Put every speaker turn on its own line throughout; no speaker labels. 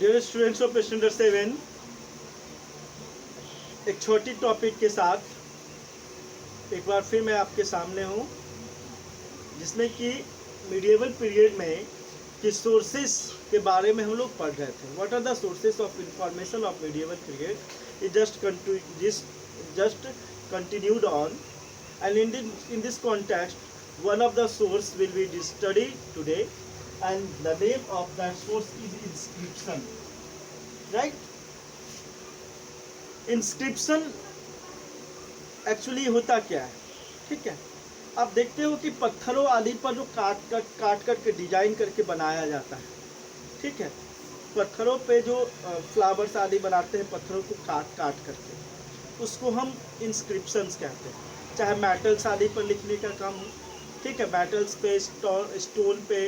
Dear students of standard 7, एक छोटी topic के साथ एक बार फिर मैं आपके सामने हूँ, जिसमें कि मिडिएवल पीरियड में कि सोर्सेस के बारे में हम लोग पढ़ रहे थे. What are the sources of information of medieval period. It just continued on, and in this context one of the source will be studied today, and the name of that source is inscription. Right? Inscription actually होता क्या है? ठीक है, आप देखते हो कि पत्थरों आदि पर जो काट के डिजाइन करके बनाया जाता है. ठीक है, पत्थरों पे जो फ्लावर्स आदि बनाते हैं, पत्थरों को काट करके, उसको हम इंस्क्रिप्शंस कहते हैं. चाहे मेटल्स आदि पर लिखने का काम हो, ठीक है, मेटल्स पे, स्टोन पे,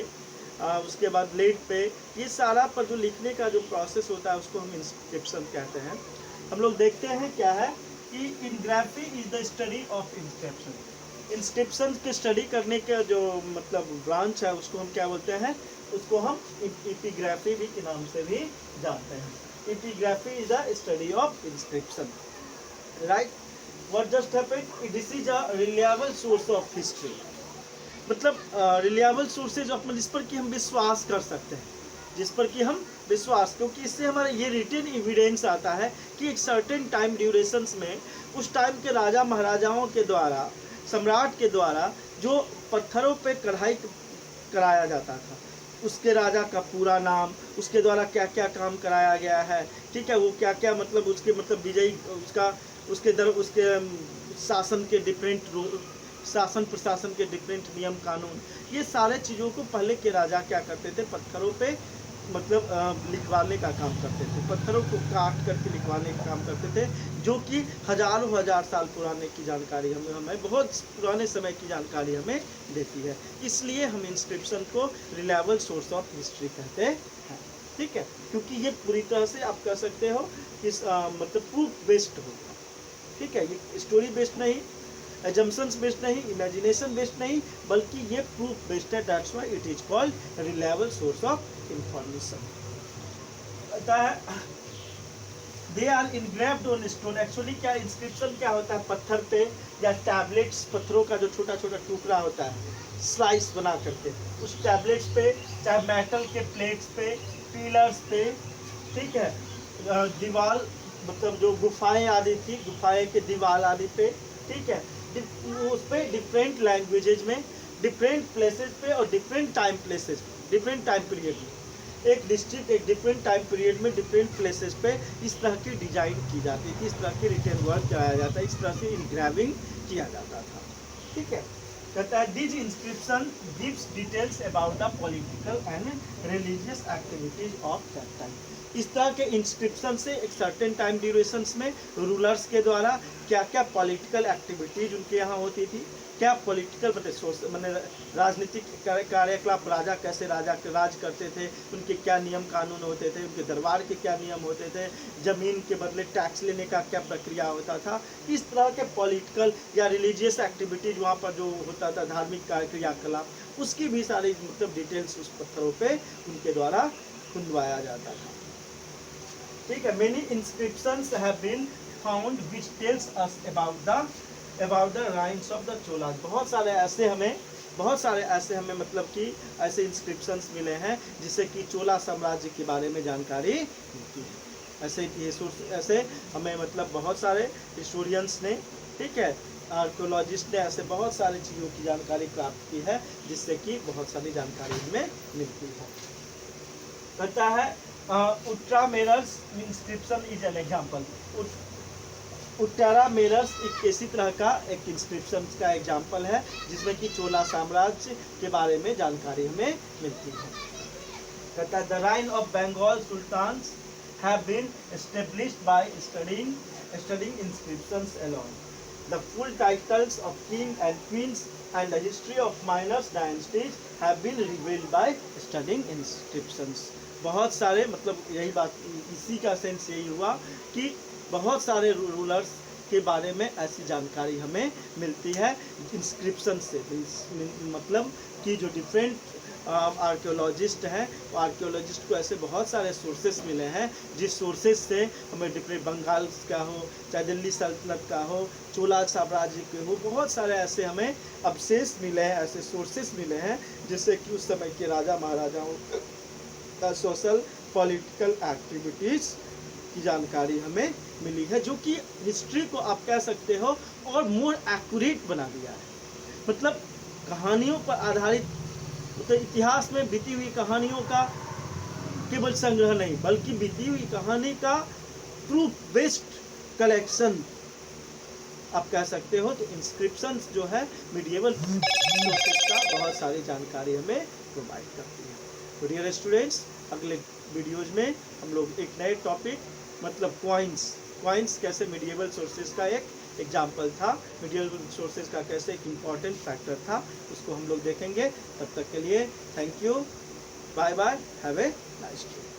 उसके बाद लेड पे, ये सारा पर जो लिखने का जो प्रोसेस होता है उसको हम इंस्क्रिप्शन कहते हैं. हम लोग देखते हैं क्या है कि epigraphy is the study of inscription. Inscription की स्टडी करने का जो मतलब ब्रांच है उसको हम क्या बोलते हैं? उसको हम एपिग्राफी भी के नाम से भी जानते हैं. Epigraphy is the study of inscription. Right? What just happened? This is a reliable source of history. मतलब रिलायबल सोर्सेज ऑफ, जिस पर कि हम विश्वास कर सकते हैं, जिस पर कि हम विश्वास, क्योंकि इससे हमारा ये रिटन एविडेंस आता है कि एक सर्टेन टाइम ड्यूरेशंस में उस टाइम के राजा महाराजाओं के द्वारा, सम्राट के द्वारा जो पत्थरों पे कढ़ाई कराया जाता था, उसके राजा का पूरा नाम, उसके द्वारा क्या क्या काम कराया गया है, ठीक है, वो क्या क्या मतलब उसके मतलब विजयी, उसके शासन के डिफरेंट शासन प्रशासन के डिफरेंट नियम कानून, ये सारे चीज़ों को पहले के राजा क्या करते थे? पत्थरों पे मतलब लिखवाने का काम करते थे, पत्थरों को काट करके लिखवाने का काम करते थे, जो कि हजारों हजार साल पुराने की जानकारी हमें बहुत पुराने समय की जानकारी हमें देती है. इसलिए हम इंस्क्रिप्शन को रिलायबल सोर्स ऑफ हिस्ट्री कहते हैं. ठीक है, क्योंकि ये पूरी तरह से आप कह सकते हो कि मतलब प्रूफ बेस्ड होगा. ठीक है, ये स्टोरी बेस्ड नहीं, एजम्पशंस बेस्ड नहीं, इमेजिनेशन बेस्ड नहीं, बल्कि ये प्रूफ बेस्ड है. That's why it is called reliable source of information. कहता है they are engraved on stone. Actually क्या इंस्क्रिप्शन क्या होता है? पत्थर पे या टैबलेट्स, पत्थरों का जो छोटा छोटा टुकड़ा होता है, स्लाइस बना करके, उस टैबलेट्स पे, चाहे मेटल के प्लेट्स पे, पिलर्स पे, ठीक है, दीवार मतलब जो गुफाएं आदि थी, गुफाएं के दीवार आदि पे, ठीक है, उस पर डिफरेंट लैंग्वेजेज में, डिफरेंट प्लेसेस पे और different time places, different time period में, एक डिस्ट्रिक्ट एक डिफरेंट टाइम पीरियड में डिफरेंट प्लेसेस पे इस तरह की डिजाइन की जाती थी, इस तरह की रिटन वर्क कराया जाता है, इस तरह से इनग्रेविंग किया जाता था. ठीक है, कहता है this inscription gives details about the political and religious activities of that time. इस तरह के इंस्क्रिप्शन से एक सर्टेन टाइम ड्यूरेशंस में रूलर्स के द्वारा क्या क्या पॉलिटिकल एक्टिविटीज उनके यहाँ होती थी, क्या पॉलिटिकल मतलब राजनीतिक कार्यकलाप, राजा कैसे राज करते थे, उनके क्या नियम कानून होते थे, उनके दरबार के क्या नियम होते थे, ज़मीन के बदले टैक्स लेने का क्या प्रक्रिया होता था. इस तरह के पॉलिटिकल या रिलीजियस एक्टिविटीज वहाँ पर जो होता था, धार्मिक क्रियाकलाप, उसकी भी सारी मतलब डिटेल्स उस पत्थरों पे उनके द्वारा खुंदवाया जाता था. ठीक है, many inscriptions have been found which tells us about the reigns of the Cholas. बहुत सारे ऐसे हमें मतलब कि ऐसे इंस्क्रिप्शंस मिले हैं जिससे कि चोला साम्राज्य के बारे में जानकारी मिलती है. ऐसे हमें मतलब बहुत सारे हिस्टोरियंस ने, ठीक है, आर्कोलॉजिस्ट ने ऐसे बहुत सारी चीज़ों की जानकारी प्राप्त की है, जिससे कि बहुत सारी जानकारी हमें मिलती है. कहता है Uttaramerur inscription is an example. Uttaramerur एक इसी तरह का एक इंस्क्रिप्शन का एग्जाम्पल है, जिसमें कि चोला साम्राज्य के बारे में जानकारी हमें मिलती है. कहता है the reign of Bengal sultans have been established by studying inscriptions alone. The full titles of king and queens and the history of minor dynasties have been revealed by studying inscriptions. बहुत सारे मतलब यही बात, इसी का सेंस यही हुआ कि बहुत सारे रूलर्स के बारे में ऐसी जानकारी हमें मिलती है इंस्क्रिप्शन से. मतलब कि जो डिफरेंट आर्कियोलॉजिस्ट हैं, आर्कियोलॉजिस्ट को ऐसे बहुत सारे सोर्सेस मिले हैं जिस सोर्सेस से हमें डिफरेंट बंगाल का हो, चाहे दिल्ली सल्तनत का हो, चोला साम्राज्य के हो, बहुत सारे ऐसे हमें अवशेष मिले हैं, ऐसे सोर्सेस मिले हैं जिससे कि उस समय के राजा महाराजाओं का सोशल पॉलिटिकल एक्टिविटीज़ की जानकारी हमें मिली है, जो कि हिस्ट्री को आप कह सकते हो और मोर एक्यूरेट बना दिया है। मतलब कहानियों पर आधारित, तो इतिहास में बीती हुई कहानियों का केवल संग्रह नहीं, बल्कि बीती हुई कहानी का प्रूफ बेस्ड कलेक्शन आप कह सकते हो। तो इंस्क्रिप्शंस जो है मिडिएवल सोर्सेस का बहुत सारी जानकारी हमें प्रोवाइड करती है। तो डियर स्टूडेंट्स, अगले वीडियोज में हम लोग एक नए टॉपिक, मतलब क्वाइंस कैसे मिडिएवल सोर्सेज का एक एग्जाम्पल था, मिडिएवल सोर्सेज का कैसे एक इम्पॉर्टेंट फैक्टर था, उसको हम लोग देखेंगे। तब तक के लिए thank you, bye bye, have a nice day.